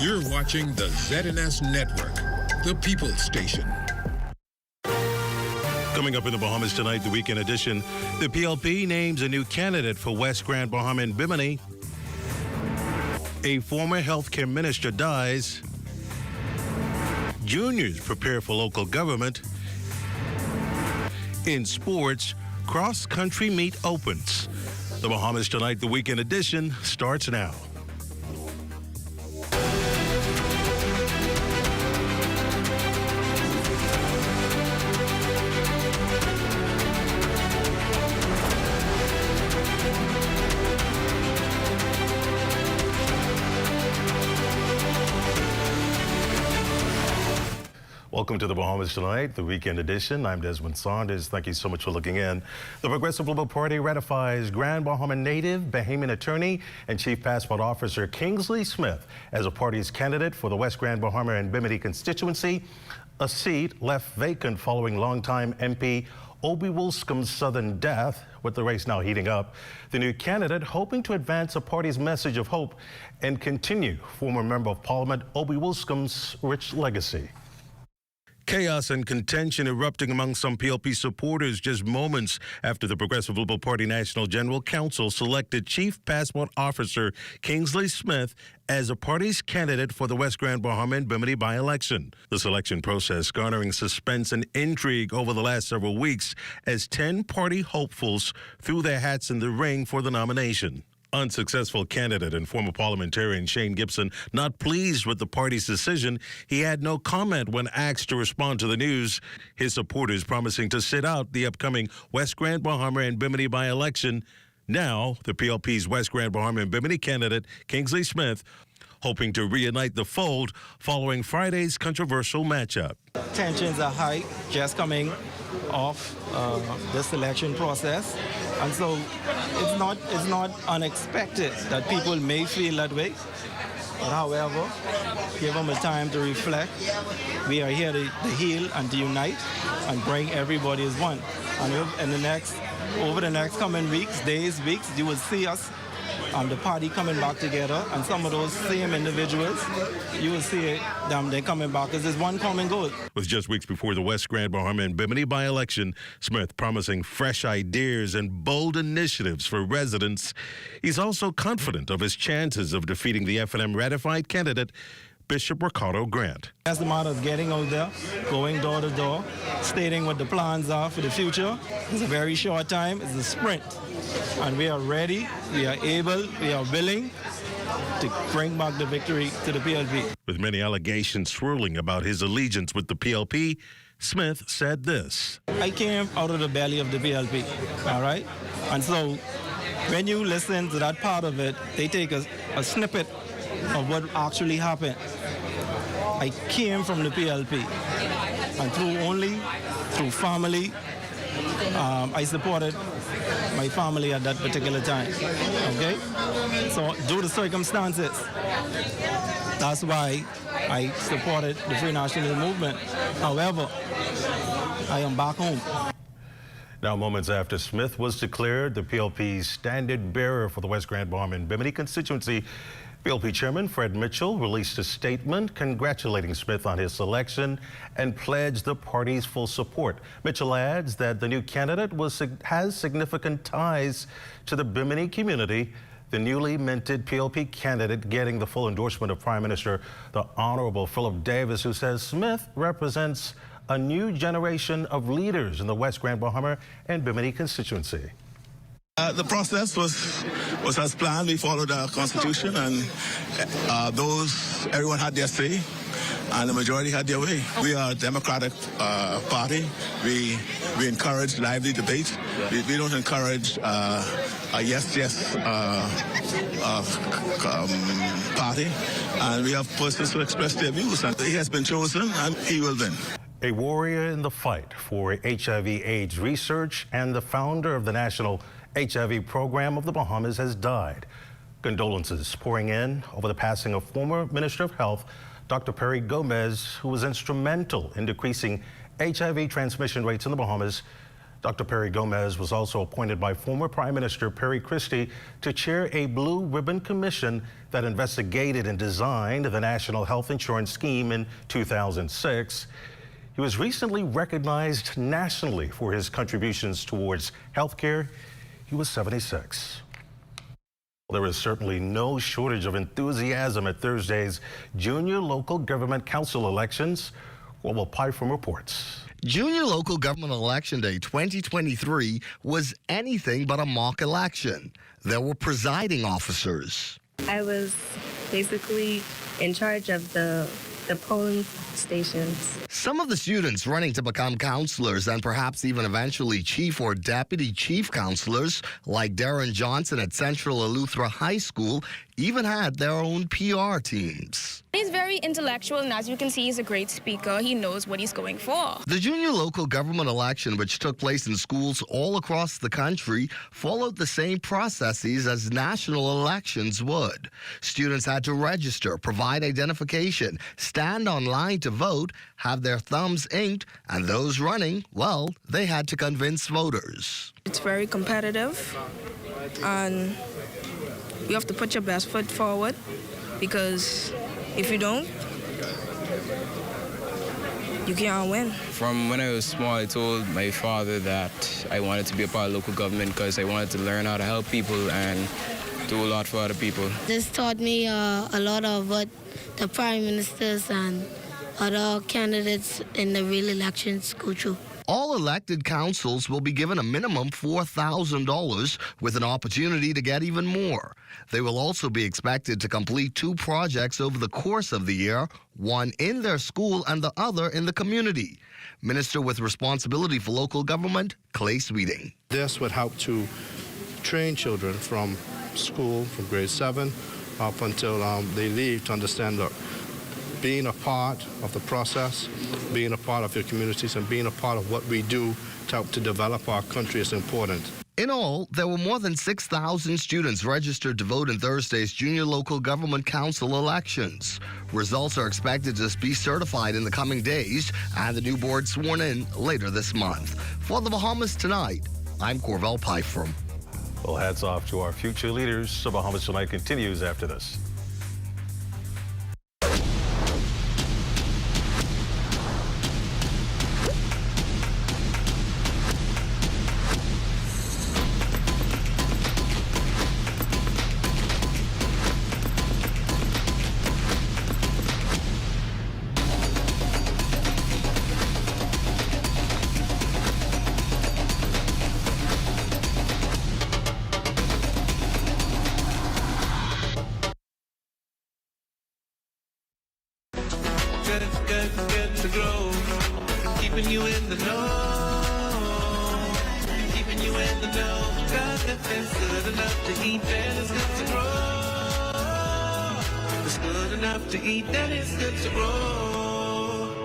You're watching the ZNS Network, the People's Station. Coming up in the Bahamas tonight, the weekend edition, the PLP names a new candidate for West Grand Bahama and Bimini. A former healthcare minister dies. Juniors prepare for local government. In sports, cross-country meet opens. The Bahamas tonight, the weekend edition, starts now. Welcome to the Bahamas tonight, the weekend edition. I'm Desmond Saunders. Thank you so much for looking in. The Progressive Liberal Party ratifies Grand Bahama native, Bahamian attorney, and Chief Passport Officer Kingsley Smith as a party's candidate for the West Grand Bahama and Bimini constituency, a seat left vacant following longtime MP Obi Woolscombe's sudden death, with the race now heating up. The new candidate hoping to advance the party's message of hope and continue former Member of Parliament Obi Woolscombe's rich legacy. Chaos and contention erupting among some PLP supporters just moments after the Progressive Liberal Party National General Council selected Chief Passport Officer Kingsley Smith as a party's candidate for the West Grand Bahama and Bimini by-election. The selection process garnering suspense and intrigue over the last several weeks as 10 party hopefuls threw their hats in the ring for the nomination. Unsuccessful candidate and former parliamentarian Shane Gibson not pleased with the party's decision. He had no comment when asked to respond to the news. His supporters promising to sit out the upcoming West Grand Bahama and Bimini by-election. Now, the PLP's West Grand Bahama and Bimini candidate, Kingsley Smith, hoping to reunite the fold following Friday's controversial matchup. Tensions are high, just coming off the selection process, and so it's not unexpected that people may feel that way. But however, give them a time to reflect. We are here to heal and to unite and bring everybody as one. And over the next coming weeks, you will see us the party coming back together, and some of those same individuals, you will see them they're coming back because there's one common goal. With just weeks before the West Grand Bahama and Bimini by-election, Smith promising fresh ideas and bold initiatives for residents. He's also confident of his chances of defeating the F&M ratified candidate, Bishop Ricardo Grant. That's the matter of getting out there, going door to door, stating what the plans are for the future. It's a very short time. It's a sprint. And we are ready, we are able, we are willing to bring back the victory to the PLP. With many allegations swirling about his allegiance with the PLP, Smith said this. I came out of the belly of the PLP, all right? And so when you listen to that part of it, they take a snippet of what actually happened. I came from the PLP, and through family, I supported my family at that particular time, okay? So due to circumstances, that's why I supported the Free National Movement. However, I am back home. Now, moments after Smith was declared the PLP's standard bearer for the West Grand Bahama and Bimini constituency, PLP Chairman Fred Mitchell released a statement congratulating Smith on his selection and pledged the party's full support. Mitchell adds that the new candidate has significant ties to the Bimini community, the newly minted PLP candidate getting the full endorsement of Prime Minister the Honorable Philip Davis, who says Smith represents a new generation of leaders in the West Grand Bahama and Bimini constituency. The process was as planned. We followed our constitution, and everyone had their say, and the majority had their way. We are a democratic party. We encourage lively debate. We don't encourage a yes party, and we have persons who express their views, and he has been chosen, and he will win. A warrior in the fight for HIV/AIDS research and the founder of the National HIV program of the Bahamas has died. Condolences pouring in over the passing of former Minister of Health, Dr. Perry Gomez, who was instrumental in decreasing HIV transmission rates in the Bahamas Dr. Perry Gomez was also appointed by former Prime Minister Perry Christie to chair a Blue Ribbon Commission that investigated and designed the National Health Insurance Scheme in 2006. He was recently recognized nationally for his contributions towards healthcare. He was 76. There is certainly no shortage of enthusiasm at Thursday's Junior Local Government Council elections. Global Python reports. Junior Local Government Election Day 2023 was anything but a mock election. There were presiding officers. I was basically in charge of the polling stations. Some of the students running to become counselors and perhaps even eventually chief or deputy chief counselors, like Darren Johnson at Central Eleuthera High School, even had their own PR teams. He's very intellectual, and as you can see, he's a great speaker. He knows what he's going for. The junior local government election, which took place in schools all across the country, followed the same processes as national elections would. Students had to register, provide identification, stand online to vote, have their thumbs inked, and those running, well, they had to convince voters. It's very competitive, and you have to put your best foot forward, because if you don't, you can't win. From when I was small, I told my father that I wanted to be a part of local government because I wanted to learn how to help people and do a lot for other people. This taught me a lot of what the prime ministers and other candidates in the real elections go through. All elected councils will be given a minimum $4,000 with an opportunity to get even more. They will also be expected to complete 2 projects over the course of the year, one in their school and the other in the community. Minister with responsibility for local government, Clay Sweeting. This would help to train children from school, from grade 7 up until they leave, to understand that being a part of the process, being a part of your communities, and being a part of what we do to help to develop our country is important. In all, there were more than 6,000 students registered to vote in Thursday's Junior Local Government Council elections. Results are expected to be certified in the coming days, and the new board sworn in later this month. For the Bahamas Tonight, I'm Corvell Pyfrom. Well, hats off to our future leaders. So Bahamas Tonight continues after this. Good to grow, keeping you in the know, keeping you in the know. God, it's good enough to eat, then it's good to grow. It's good enough to eat, then it's good to grow.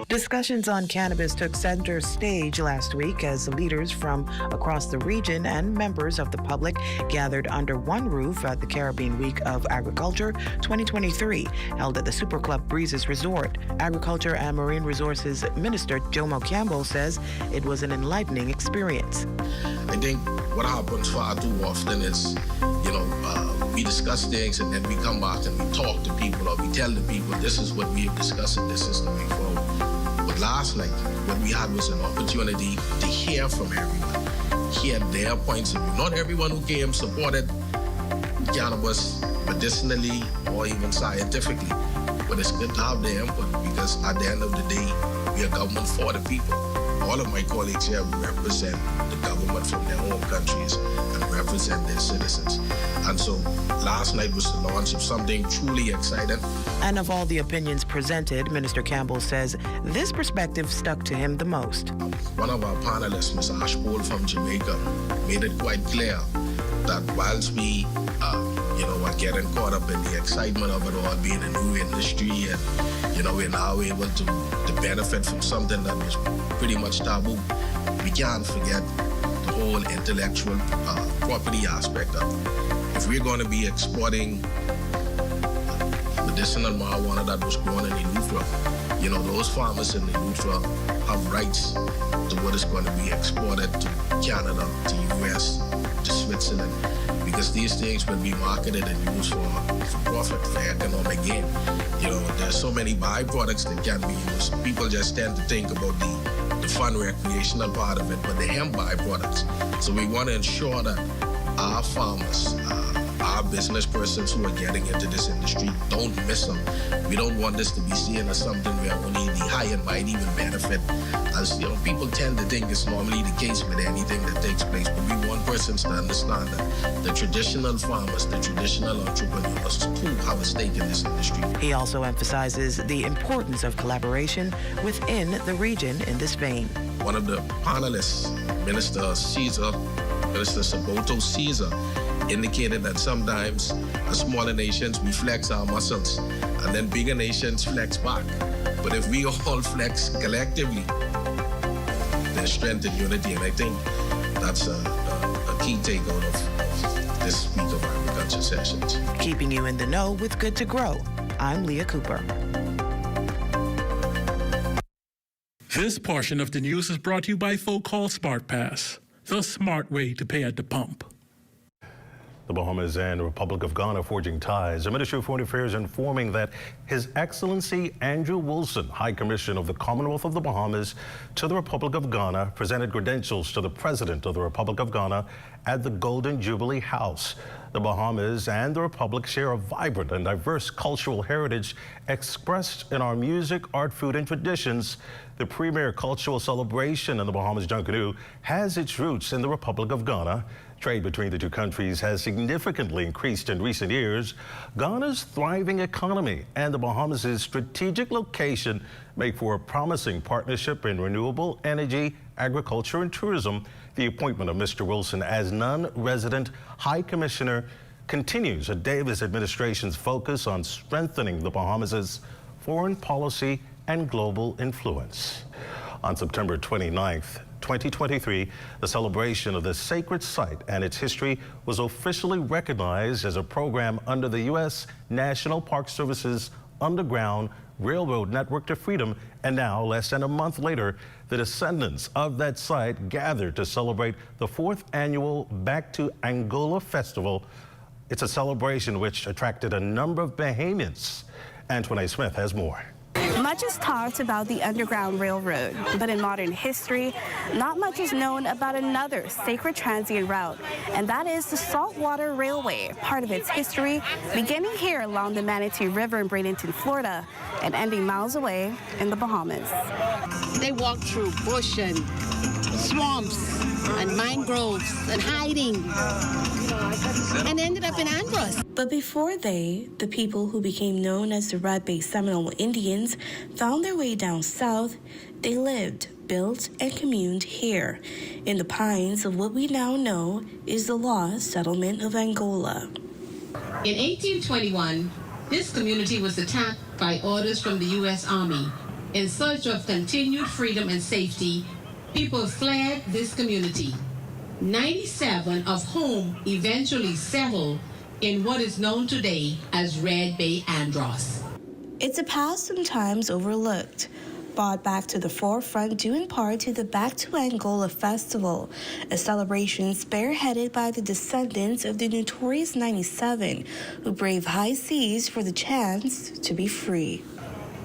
Discussions on cannabis took center stage last week as leaders from across the region and members of the public gathered under one roof at the Caribbean Week of Agriculture 2023, held at the Super Club Breezes Resort. Agriculture and Marine Resources Minister Jomo Campbell says it was an enlightening experience. I think what happens far too often is, we discuss things and then we come back and we talk to people, or we tell the people this is what we have discussed and this is the way forward. But last night, what we had was an opportunity to hear from everyone, hear their points of view. Not everyone who came supported cannabis medicinally or even scientifically, but it's good to have their input, because at the end of the day, we are government for the people. All of my colleagues here represent the government from their home countries and represent their citizens. And so last night was the launch of something truly exciting. And of all the opinions presented, Minister Campbell says this perspective stuck to him the most. One of our panelists, Ms. Ashpole from Jamaica, made it quite clear that whilst we are getting caught up in the excitement of it all being a new industry, and we're now able to benefit from something that was pretty much taboo, we can't forget the whole intellectual property aspect of it. If we're going to be exporting medicinal marijuana that was grown in Eleuthera, you know, those farmers in the youth will have rights to what is going to be exported to Canada, to US, to Switzerland, because these things will be marketed and used for profit, for economic gain. You know, there's so many byproducts that can be used. People just tend to think about the fun recreational part of it, but the hemp byproducts. So we want to ensure that our farmers, our business persons who are getting into this industry don't miss them. We don't want this to be seen as something where only the high and might even benefit. As you know, people tend to think it's normally the case with anything that takes place, but we want persons to understand that the traditional farmers, the traditional entrepreneurs too have a stake in this industry. He also emphasizes the importance of collaboration within the region in this vein. One of the panelists, Minister Saboto Caesar, indicated that sometimes as smaller nations we flex our muscles and then bigger nations flex back. But if we all flex collectively, there's strength and unity, and I think that's a key takeout of this week of agriculture sessions. Keeping you in the know with Good to Grow, I'm Leah Cooper. This portion of the news is brought to you by Folk Call Smart Pass, the smart way to pay at the pump. The Bahamas and the Republic of Ghana forging ties. The Ministry of Foreign Affairs informing that His Excellency Andrew Wilson, High Commissioner of the Commonwealth of the Bahamas to the Republic of Ghana, presented credentials to the President of the Republic of Ghana at the Golden Jubilee House. The Bahamas and the Republic share a vibrant and diverse cultural heritage expressed in our music, art, food, and traditions. The premier cultural celebration in the Bahamas Junkanoo has its roots in the Republic of Ghana. Trade between the two countries has significantly increased in recent years. Ghana's thriving economy and the Bahamas' strategic location make for a promising partnership in renewable energy, agriculture, and tourism. The appointment of Mr. Wilson as non-resident High Commissioner continues a Davis administration's focus on strengthening the Bahamas' foreign policy and global influence. On September 29th, 2023, the celebration of the sacred site and its history was officially recognized as a program under the U.S. National Park Service's Underground Railroad Network to Freedom, and now, less than a month later, the descendants of that site gathered to celebrate the 4th annual Back to Angola Festival. It's a celebration which attracted a number of Bahamians. Antoinette Smith has more. Much is talked about the Underground Railroad, but in modern history, not much is known about another sacred transient route, and that is the Saltwater Railway, part of its history beginning here along the Manatee River in Bradenton, Florida, and ending miles away in the Bahamas. They walked through bush and swamps and mangroves and hiding, and ended up in Andros. But before the people who became known as the Red Bay Seminole Indians, found their way down south, they lived, built, and communed here, in the pines of what we now know is the lost settlement of Angola. In 1821, this community was attacked by orders from the U.S. Army. In search of continued freedom and safety, people fled this community, 97 of whom eventually settled in what is known today as Red Bay Andros. It's a past sometimes overlooked, brought back to the forefront due in part to the Back to Angola Festival, a celebration spearheaded by the descendants of the notorious 97 who braved high seas for the chance to be free.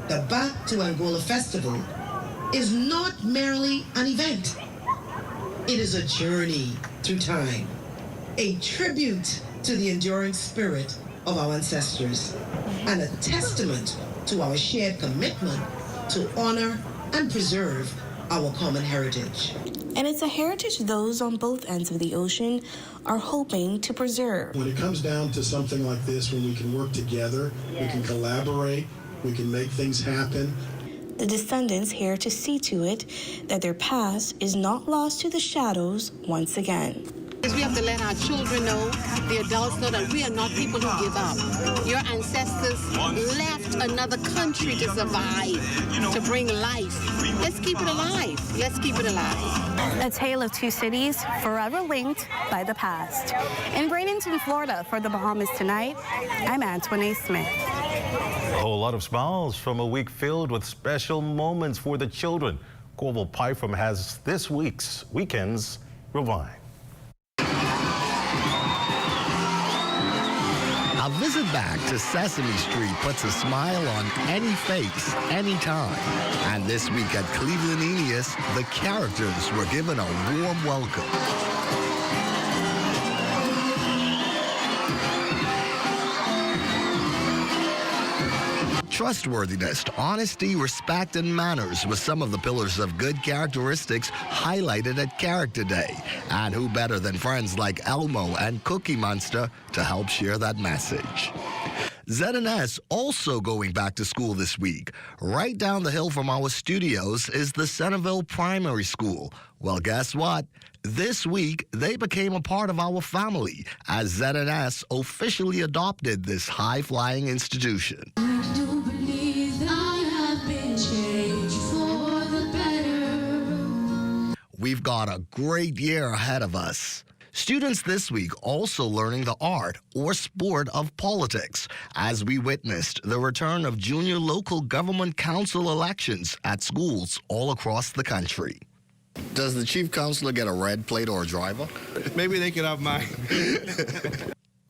The Back to Angola Festival is not merely an event. It is a journey through time, a tribute to the enduring spirit of our ancestors, and a testament to our shared commitment to honor and preserve our common heritage. And it's a heritage those on both ends of the ocean are hoping to preserve. When it comes down to something like this, when we can work together, we can collaborate, we can make things happen. The descendants here to see to it that their past is not lost to the shadows once again. We have to let our children know, the adults know, that we are not people who give up. Your ancestors left another country to survive, to bring life. Let's keep it alive. Let's keep it alive. A tale of two cities forever linked by the past. In Bradenton, Florida, for the Bahamas Tonight, I'm Antoinette Smith. A whole lot of smiles from a week filled with special moments for the children. Corval Pyfrom has this week's Weekends Rewind. A visit back to Sesame Street puts a smile on any face, anytime. And this week at Cleveland Aeneas, the characters were given a warm welcome. Trustworthiness, honesty, respect, and manners were some of the pillars of good characteristics highlighted at Character Day. And who better than friends like Elmo and Cookie Monster to help share that message? ZNS also going back to school this week. Right down the hill from our studios is the Centerville Primary School. Well, guess what? This week, they became a part of our family as ZNS officially adopted this high-flying institution. We've got a great year ahead of us. Students this week also learning the art or sport of politics as we witnessed the return of junior local government council elections at schools all across the country. Does the chief counselor get a red plate or a driver? Maybe they could have mine.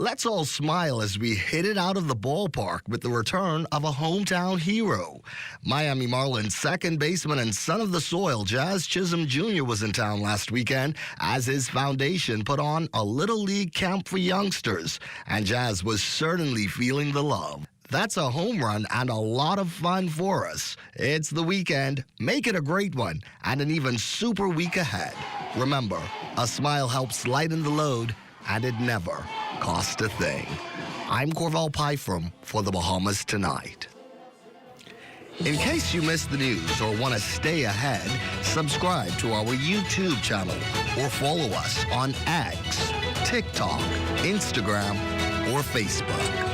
Let's all smile as we hit it out of the ballpark with the return of a hometown hero. Miami Marlins second baseman and son of the soil, Jazz Chisholm Jr. was in town last weekend as his foundation put on a Little League camp for youngsters, and Jazz was certainly feeling the love. That's a home run and a lot of fun for us. It's the weekend. Make it a great one and an even super week ahead. Remember, a smile helps lighten the load, and it never cost a thing. I'm Corval Pyfrom for the Bahamas Tonight. In case you missed the news or want to stay ahead, subscribe to our YouTube channel or follow us on X, TikTok, Instagram, or Facebook.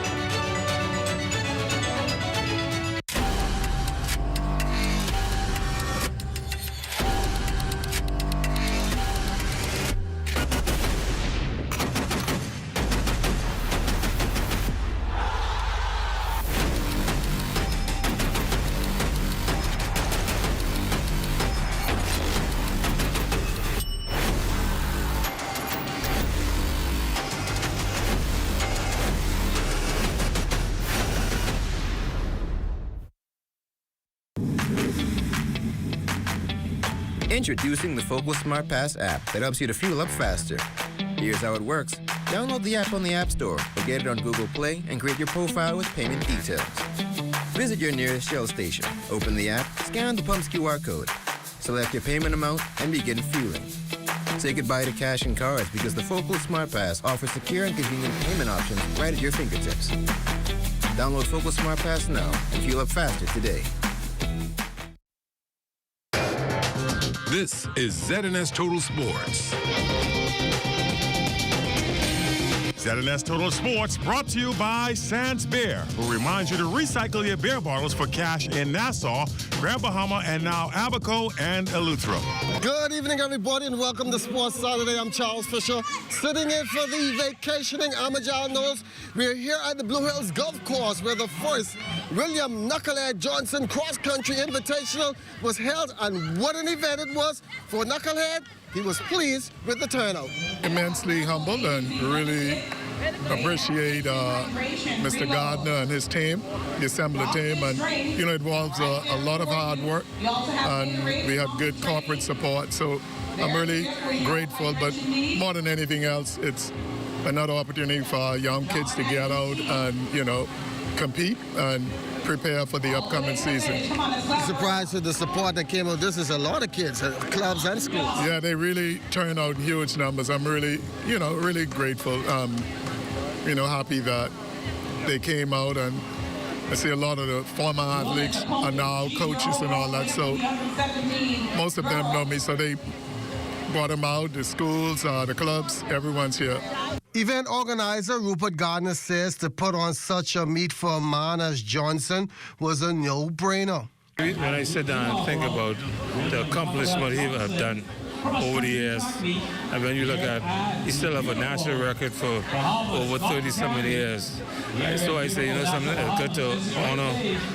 Introducing the Focal Smart Pass app that helps you to fuel up faster. Here's how it works. Download the app on the App Store or get it on Google Play and create your profile with payment details. Visit your nearest Shell station, open the app, scan the pump's QR code, select your payment amount, and begin fueling. Say goodbye to cash and cards because the Focal Smart Pass offers secure and convenient payment options right at your fingertips. Download Focal Smart Pass now and fuel up faster today. This is ZNS Total Sports. ZNS Total Sports brought to you by Sans Beer, who reminds you to recycle your beer bottles for cash in Nassau, Grand Bahama, and now Abaco and Eleuthero. Good evening, everybody, and welcome to Sports Saturday. I'm Charles Fisher, sitting in for the vacationing Amajal Knowles. We're here at the Blue Hills Golf Course, where the first William Knucklehead Johnson Cross Country Invitational was held, and what an event it was for Knucklehead. He was pleased with the turnout. Immensely humbled and really appreciate Mr. Gardner and his team, the assembly team, and you know it involves a lot of hard work, and we have good corporate support. So I'm really grateful, but more than anything else, it's another opportunity for our young kids to get out and compete and prepare for the upcoming season. Surprised with the support that came out. This is a lot of kids, clubs and schools. Yeah, they really turned out huge numbers. I'm really, really grateful. Happy that they came out, and I see a lot of the former athletes are now coaches and all that. So most of them know me, so they brought them out. The schools, the clubs, everyone's here. Event organizer Rupert Gardner says to put on such a meet for a man as Johnson was a no-brainer. When I sit down and think about the accomplishment he have done, over the years. And when you look at, he still have a national record for over 30-something years. So I say, something good to honor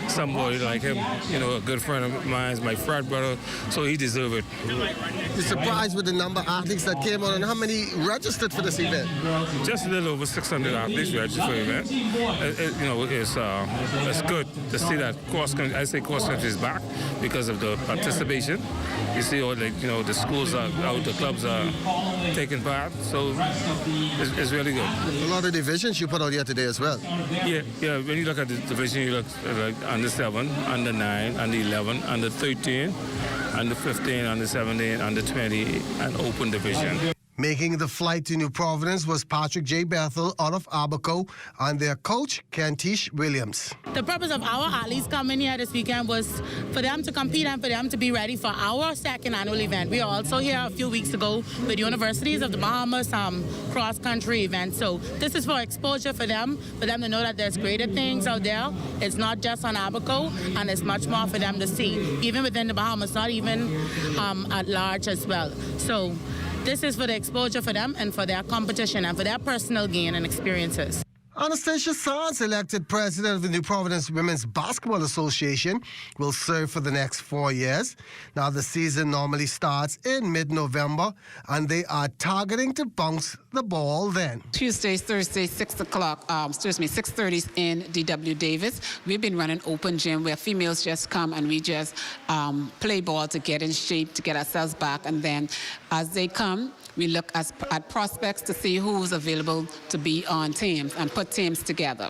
somebody like him. A good friend of mine is my frat brother, so he deserves it. You're surprised with the number of athletes that came on, and how many registered for this event? Just a little over 600 athletes registered for the event. It's good to see that cross country is back because of the participation. You see all the schools are out, the clubs are taking part, so it's really good. A lot of divisions you put out here today as well. Yeah. When you look at the division, you look like under 7, under 9, under 11, under 13, under 15, under 17, under 20, and open division. Making the flight to New Providence was Patrick J. Bethel out of Abaco and their coach, Kentish Williams. The purpose of our athletes coming here this weekend was for them to compete and for them to be ready for our second annual event. We are also here a few weeks ago with universities of the Bahamas cross-country event. So this is for exposure for them to know that there's greater things out there. It's not just on Abaco, and it's much more for them to see, even within the Bahamas, not even at large as well. So this is for the exposure for them and for their competition and for their personal gain and experiences. Anastasia Sands, elected president of the New Providence Women's Basketball Association, will serve for the next 4 years. Now, the season normally starts in mid-November, and they are targeting to bounce the ball then. Tuesdays, Thursdays, 6:30 in D.W. Davis. We've been running open gym where females just come and we just play ball to get in shape, to get ourselves back. And then as they come, we look at prospects to see who's available to be on teams and put teams together.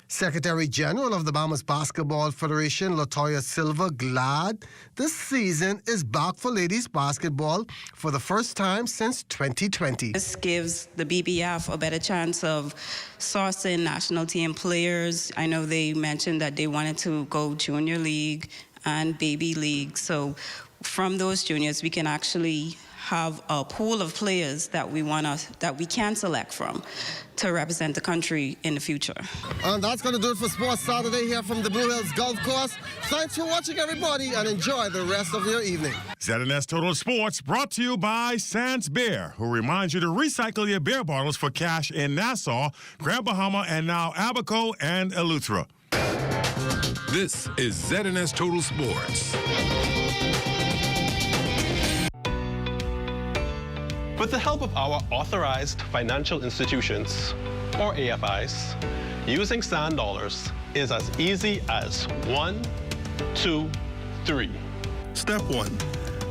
Secretary General of the Bahamas Basketball Federation, Latoya Silva, glad this season is back for ladies basketball for the first time since 2020. This gives the BBF a better chance of sourcing national team players. I know they mentioned that they wanted to go junior league and baby league. So from those juniors, we can actually have a pool of players that we can select from to represent the country in the future. And that's going to do it for Sports Saturday here from the Blue Hills Golf Course. Thanks for watching, everybody, and enjoy the rest of your evening. ZNS Total Sports brought to you by Sans Beer, who reminds you to recycle your beer bottles for cash in Nassau, Grand Bahama, and now Abaco and Eleuthera. This is ZNS Total Sports. With the help of our authorized financial institutions, or AFIs, using sand dollars is as easy as 1, 2, 3. Step 1.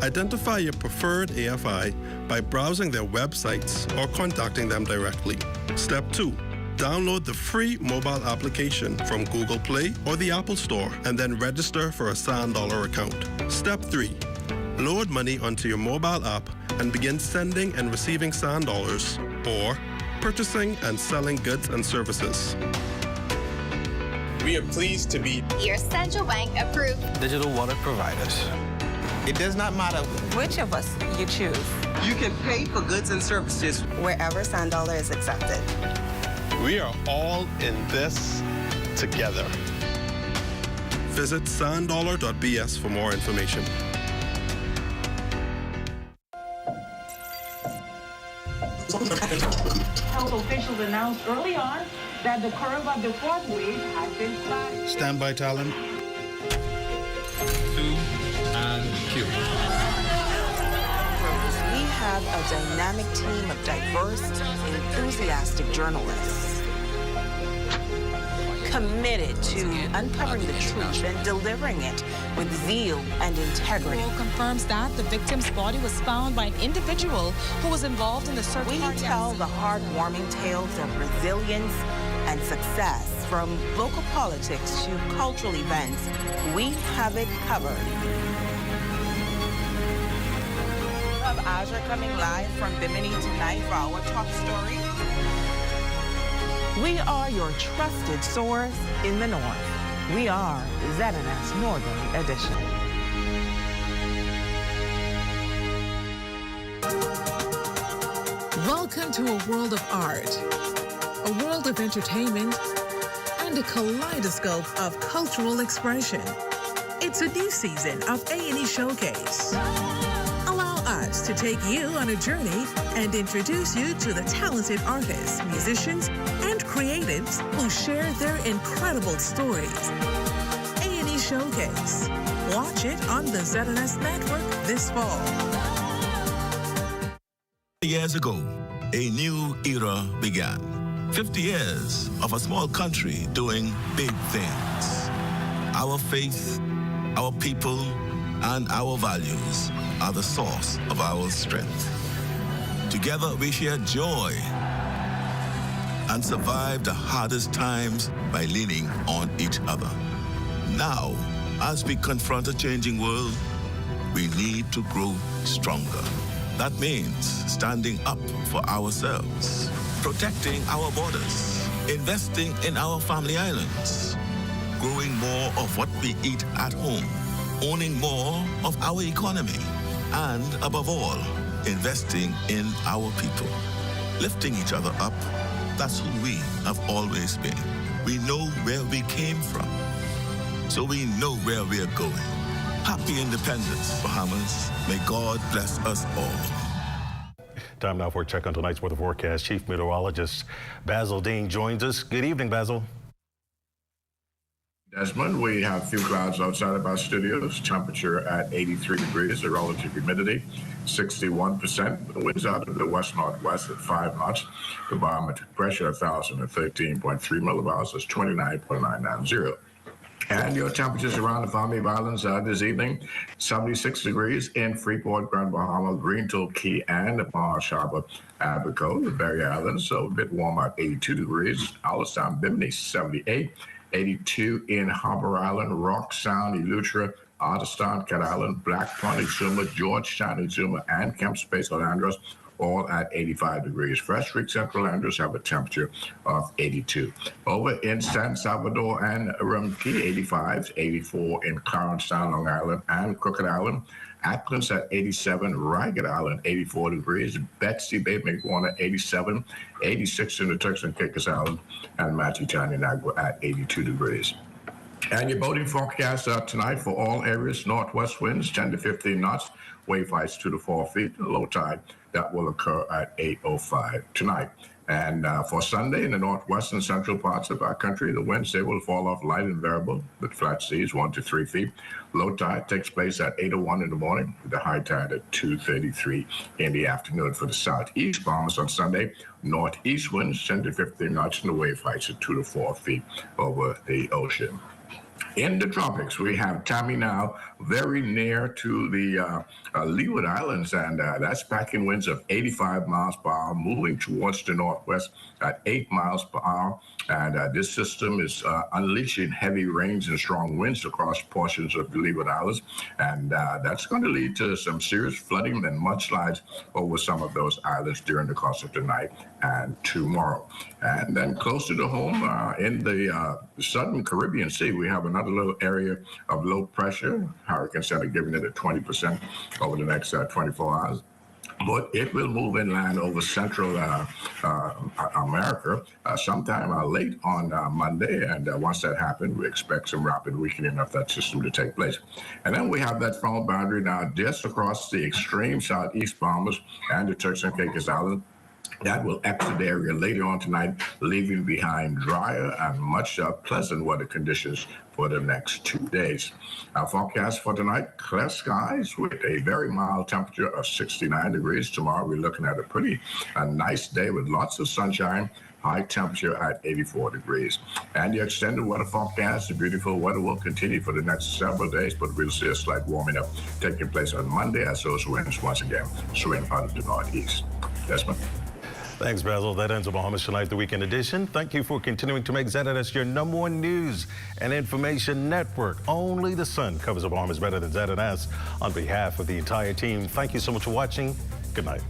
Identify your preferred AFI by browsing their websites or contacting them directly. Step 2. Download the free mobile application from Google Play or the Apple Store and then register for a sand dollar account. Step 3. Load money onto your mobile app and begin sending and receiving sand dollars or purchasing and selling goods and services. We are pleased to be your central bank approved digital wallet providers. It does not matter which of us you choose. You can pay for goods and services wherever sand dollar is accepted. We are all in this together. Visit sanddollar.bs for more information. Health officials announced early on that the curve of the fourth wave has been flat. Standby talent. 2 and cue. We have a dynamic team of diverse, enthusiastic journalists committed to uncovering the truth and delivering it with zeal and integrity. Confirms that the victim's body was found by an individual who was involved in the search. We tell the heartwarming tales of resilience and success, from local politics to cultural events. We have it covered. We have Azure coming live from Bimini tonight for our top story. We are your trusted source in the North. We are ZNS Northern Edition. Welcome to a world of art, a world of entertainment, and a kaleidoscope of cultural expression. It's a new season of A&E Showcase. Allow glad to take you on a journey and introduce you to the talented artists, musicians, and creatives who share their incredible stories. A&E Showcase. Watch it on the ZNS Network this fall. Years ago, a new era began. 50 years of a small country doing big things. Our faith, our people, and our values are the source of our strength. Together we share joy and survive the hardest times by leaning on each other. Now, as we confront a changing world, we need to grow stronger. That means standing up for ourselves, protecting our borders, investing in our family islands, growing more of what we eat at home, owning more of our economy, and above all, investing in our people. Lifting each other up, that's who we have always been. We know where we came from, so we know where we are going. Happy Independence, Bahamas. May God bless us all. Time now for a check on tonight's weather forecast. Chief Meteorologist Basil Dean joins us. Good evening, Basil. Desmond, we have a few clouds outside of our studios. Temperature at 83 degrees. The relative humidity 61%. The winds out of the west-northwest at 5 knots. The barometric pressure 1,013.3 millibars is 29.990. And your temperatures around the Family Islands this evening, 76 degrees in Freeport, Grand Bahama, Greenville, Key, and the Bahamas Harbor, Abaco, the Berry Islands, so a bit warmer at 82 degrees. Allenstown, Bimini, 78, 82 in Harbor Island, Rock Sound, Eleuthera, Artiston, Cat Island, Black Point, Exuma, Georgetown, Exuma, and Camp Space, Andros, all at 85 degrees. Fresh Creek, Central Andros have a temperature of 82. Over in San Salvador and Rumkey, 85, 84 in Clarence Sound, Long Island, and Crooked Island. Atkins at 87, Ragged Island, 84 degrees. Betsy Bay, McWarner, 87, 86 in the Turks and Caicos Island, and Matsutan and Agua at 82 degrees. And your boating forecast tonight for all areas, northwest winds 10 to 15 knots, wave heights 2 to 4 feet, low tide that will occur at 8:05 tonight. And for Sunday in the northwest and central parts of our country, the winds, they will fall off light and variable with flat seas 1 to 3 feet. Low tide takes place at 8:01 in the morning, with the high tide at 2:33 in the afternoon. For the southeast Bahamas on Sunday, northeast winds 10 to 15 knots and the wave heights at 2 to 4 feet over the ocean. In the tropics, we have Tammy now very near to the Leeward Islands, and that's packing winds of 85 miles per hour, moving towards the northwest at 8 miles per hour. And this system is unleashing heavy rains and strong winds across portions of the Leeward Islands. And that's going to lead to some serious flooding and mudslides over some of those islands during the course of the night and tomorrow. And then closer to home, in the southern Caribbean Sea, we have another little area of low pressure. Hurricane Center giving it a 20% over the next 24 hours. But it will move inland over Central America sometime late on Monday. And once that happens, we expect some rapid weakening of that system to take place. And then we have that front boundary now just across the extreme southeast Bahamas and the Turks and Caicos Islands. That will exit the area later on tonight, leaving behind drier and much pleasant weather conditions for the next 2 days. Our forecast for tonight, clear skies with a very mild temperature of 69 degrees. Tomorrow we're looking at a nice day with lots of sunshine, high temperature at 84 degrees. And the extended weather forecast, the beautiful weather will continue for the next several days, but we'll see a slight warming up taking place on Monday as those winds once again swing out of the northeast. Desmond. Thanks, Basil. That ends the Bahamas Tonight, the weekend edition. Thank you for continuing to make ZNS your #1 news and information network. Only the sun covers the Bahamas better than ZNS. On behalf of the entire team, thank you so much for watching. Good night.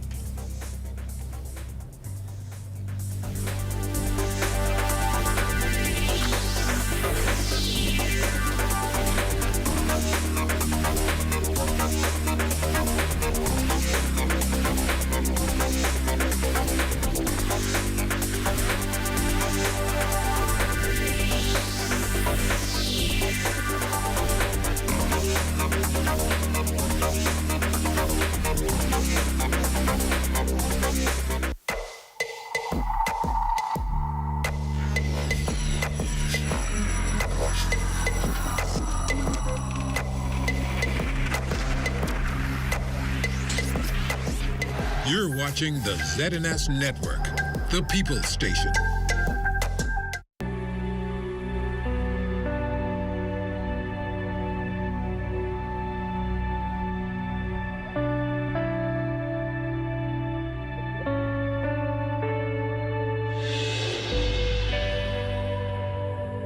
You're watching the ZNS Network, the People's Station.